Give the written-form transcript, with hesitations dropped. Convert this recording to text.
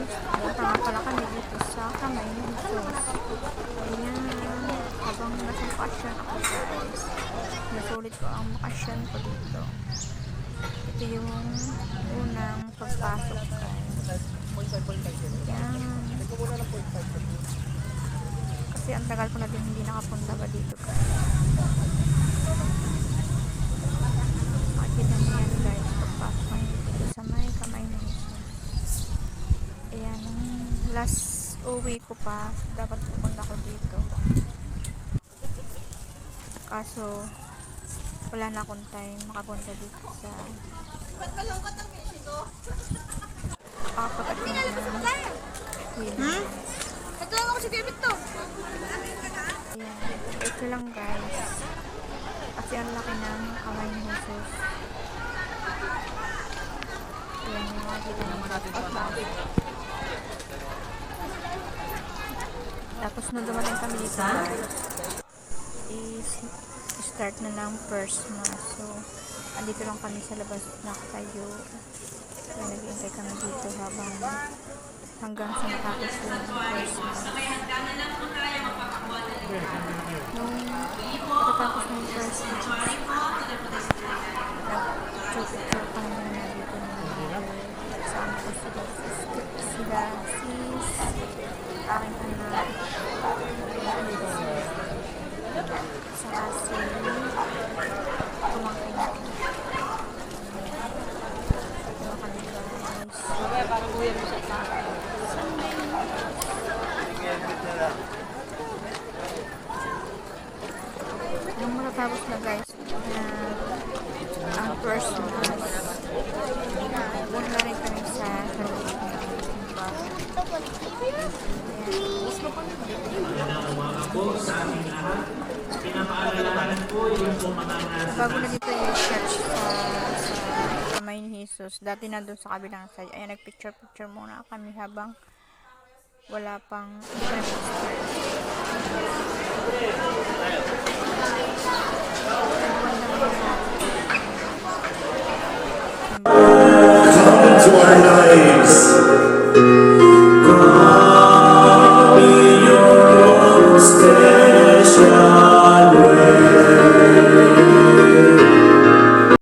guys, punta nga pala kami dito sa Kamay ni Jesus. Ayan, habang nasa bakasyon ako guys, nasulit ko ang bakasyon ko dito. Ito yung unang pagpasok guys. Ayan. Kasi ang tagal ko na din hindi nakapunta ba dito guys. Makikita niyo yan guys, pagpasok ko dito sa may Kamay ni Jesus. Ayan, last uwi ko pa, dapat pupunta ko dito. Kaso, wala na akong time makapunta dito sa makapag-attend ng wedding. Ito lang ako si David to. Ayan, ito lang guys. Kasi ang laki ng Kamay ni Jesus. Ayan, yung mga kita ng tapos nung dumating kami dito is start na ng first mass. So, andito lang kami sa labas nakatayo. Kaya nag-iintay kami dito hanggang sa matapos yung first mass. Nung matatapos na yung first mass, nag-picture kami na dito na kasama ko sila sis, aking anak, saka si pumangkin natin. Ito kami guys. Parang uwi mo sa Nung matatapos na guys, ang first mass, punta rin kami sa loob ng bahay. Bago na dito yung church sa Kamay ni Jesus. Dati nandun sa kabilang side. Ayan, nagpicture-picture muna kami habang wala pang Come to our lives.